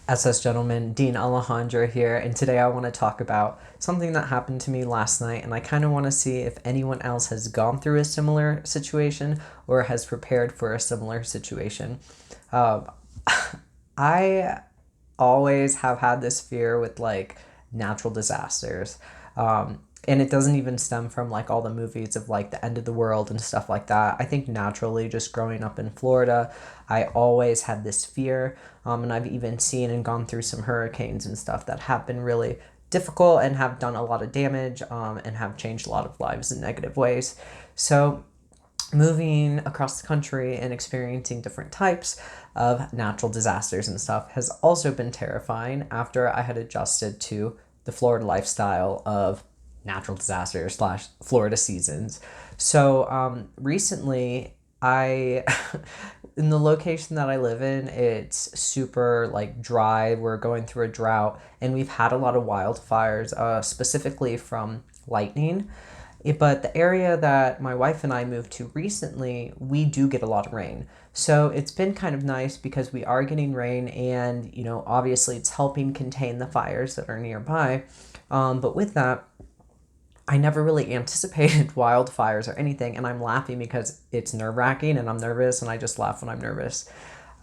SS Gentleman, Dean Alejandro here, and today I want to talk about something that happened to me last night, and I kind of want to see if anyone else has gone through a similar situation or has prepared for a similar situation. Um, I always have had this fear with like natural disasters. And it doesn't even stem from like all the movies of like the end of the world and stuff like that. I think naturally, just growing up in Florida, I always had this fear. And I've even seen and gone through some hurricanes and stuff that have been really difficult and have done a lot of damage, and have changed a lot of lives in negative ways. So moving across the country and experiencing different types of natural disasters and stuff has also been terrifying after I had adjusted to the Florida lifestyle of natural disasters slash Florida seasons. So recently, I in the location that I live in, it's super like dry. We're going through a drought, and we've had a lot of wildfires, specifically from lightning. But the area that my wife and I moved to recently, we do get a lot of rain. So it's been kind of nice because we are getting rain, and obviously it's helping contain the fires that are nearby. But with that, I never really anticipated wildfires or anything, and I'm laughing because it's nerve wracking and I'm nervous, and I just laugh when I'm nervous.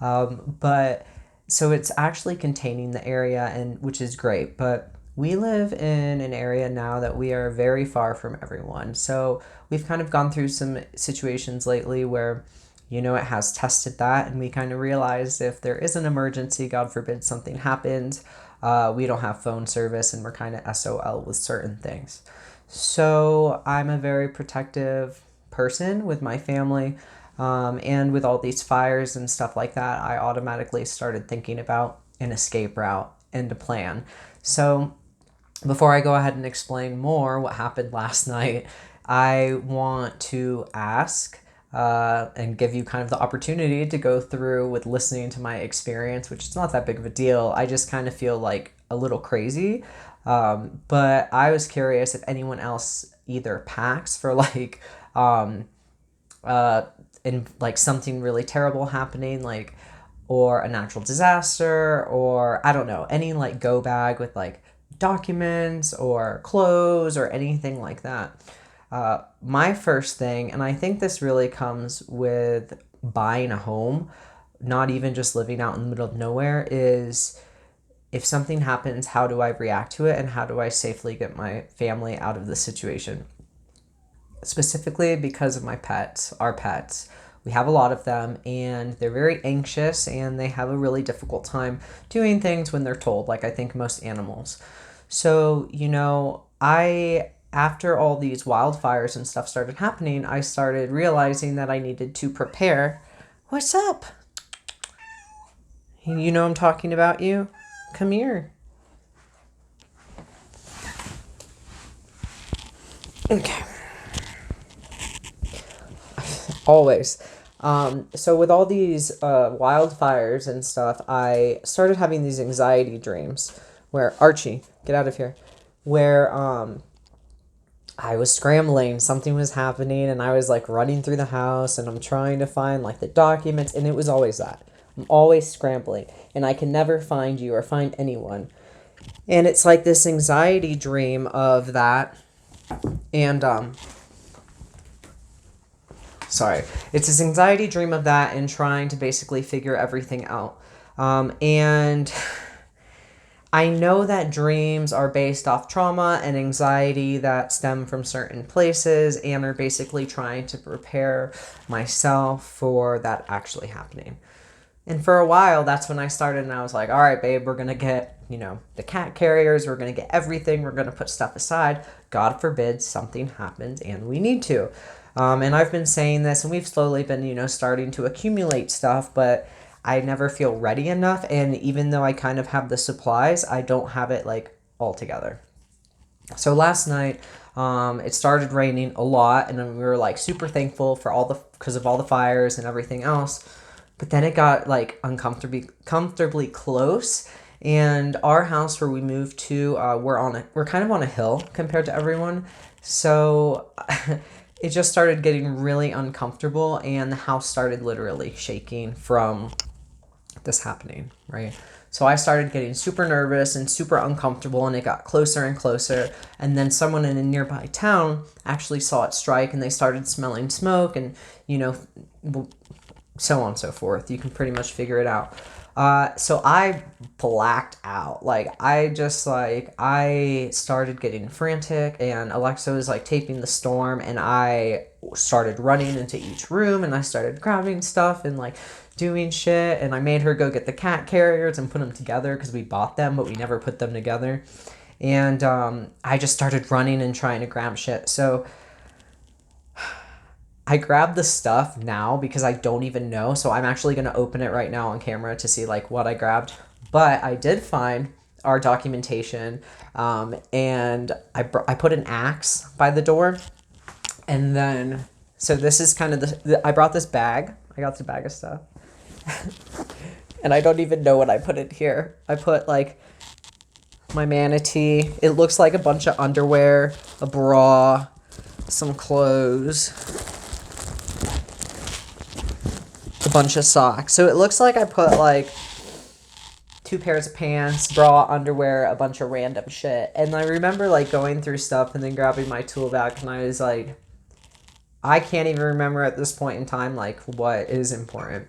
But so it's actually containing the area, and which is great. But we live in an area now that we are very far from everyone. So we've kind of gone through some situations lately where, it has tested that, and we kind of realized if there is an emergency, God forbid something happens, we don't have phone service, and we're kind of SOL with certain things. So I'm a very protective person with my family. And with all these fires and stuff like that, I automatically started thinking about an escape route and a plan. So before I go ahead and explain more what happened last night, I want to ask and give you kind of the opportunity to go through with listening to my experience, which is not that big of a deal. I just kind of feel like a little crazy. But I was curious if anyone else either packs for like, uh, in like something really terrible happening, like, or a natural disaster, or I don't know, any like go bag with like documents or clothes or anything like that. My first thing, and I think this really comes with buying a home, not even just living out in the middle of nowhere, is if something happens, how do I react to it, and how do I safely get my family out of the situation? Specifically because of my pets, our pets. We have a lot of them, and they're very anxious, and they have a really difficult time doing things when they're told, like I think most animals. So, after all these wildfires and stuff started happening, I started realizing that I needed to prepare. What's up? You know I'm talking about you? Come here. Okay. Always. So with all these wildfires and stuff, I started having these anxiety dreams where Archie, get out of here, where I was scrambling, something was happening, and I was like running through the house, and I'm trying to find like the documents, and it was always that. I'm always scrambling, and I can never find you or find anyone. And it's like this anxiety dream of that, and sorry, it's this anxiety dream of that and trying to basically figure everything out. And I know that dreams are based off trauma and anxiety that stem from certain places, and are basically trying to prepare myself for that actually happening. And for a while, that's when I started, and I was like, all right, babe, we're going to get, the cat carriers, we're going to get everything, we're going to put stuff aside. God forbid something happens and we need to. And I've been saying this, and we've slowly been, starting to accumulate stuff, but I never feel ready enough. And even though I kind of have the supplies, I don't have it like all together. So last night, it started raining a lot, and we were like super thankful for because of all the fires and everything else. But then it got like uncomfortably comfortably close, and our house where we moved to, we're kind of on a hill compared to everyone, so it just started getting really uncomfortable, and the house started literally shaking from this happening, right? So I started getting super nervous and super uncomfortable, and it got closer and closer. And then someone in a nearby town actually saw it strike, and they started smelling smoke, and, you know, so on and so forth. You can pretty much figure it out. So I blacked out. I started getting frantic, and Alexa was like taping the storm, and I started running into each room, and I started grabbing stuff and like doing shit, and I made her go get the cat carriers and put them together because we bought them, but we never put them together. And I just started running and trying to grab shit. So I grabbed the stuff now because I don't even know. So I'm actually going to open it right now on camera to see like what I grabbed. But I did find our documentation, and I put an axe by the door. And then, so this is kind of I brought this bag. I got the bag of stuff. And I don't even know what I put in here. I put like my manatee. It looks like a bunch of underwear, a bra, some clothes, a bunch of socks. So it looks like I put like 2 pairs of pants, bra, underwear, a bunch of random shit. And I remember like going through stuff and then grabbing my tool bag, and I was like, I can't even remember at this point in time like what is important.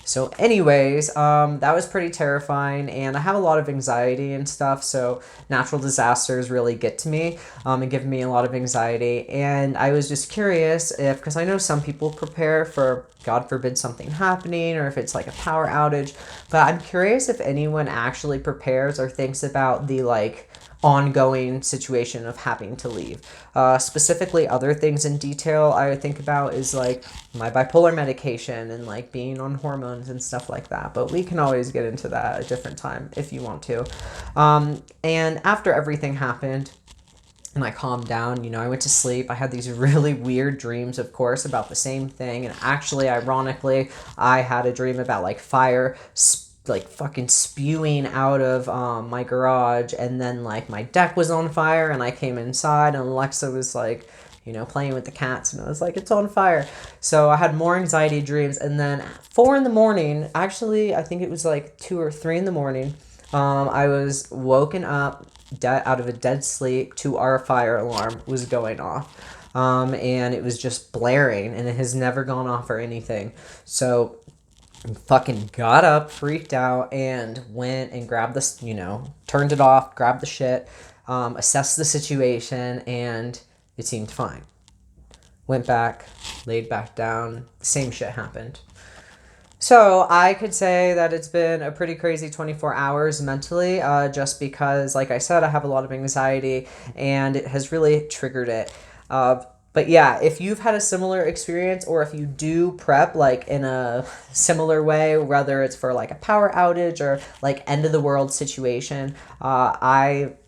So anyways, that was pretty terrifying, and I have a lot of anxiety and stuff, so natural disasters really get to me and give me a lot of anxiety. And I was just curious if, because I know some people prepare for, God forbid, something happening, or if it's like a power outage, but I'm curious if anyone actually prepares or thinks about the like ongoing situation of having to leave. Specifically, other things in detail I would think about is like my bipolar medication and like being on hormones and stuff like that. But we can always get into that at a different time if you want to. And after everything happened, and I calmed down, you know, I went to sleep. I had these really weird dreams, of course, about the same thing. And actually, ironically, I had a dream about like fire like fucking spewing out of my garage, and then like my deck was on fire, and I came inside, and Alexa was like, you know, playing with the cats, and I was like, it's on fire. So I had more anxiety dreams. And then at 4 in the morning, actually I think it was like 2 or 3 in the morning, I was woken up out of a dead sleep to our fire alarm was going off, and it was just blaring, and it has never gone off or anything. So fucking got up, freaked out, and went and grabbed this, you know, turned it off, grabbed the shit, assessed the situation, and it seemed fine. Went back, laid back down, same shit happened. So I could say that it's been a pretty crazy 24 hours mentally, just because, like I said, I have a lot of anxiety, and it has really triggered it. But yeah, if you've had a similar experience, or if you do prep like in a similar way, whether it's for like a power outage or like end of the world situation, I'm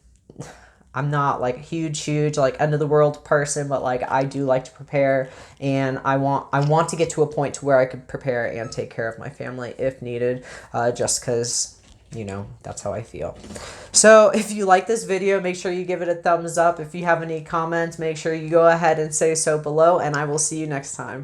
not like a huge like end of the world person, but like I do like to prepare, and I want to get to a point to where I could prepare and take care of my family if needed, just because, you know, that's how I feel. So if you like this video, make sure you give it a thumbs up. If you have any comments, make sure you go ahead and say so below, and I will see you next time.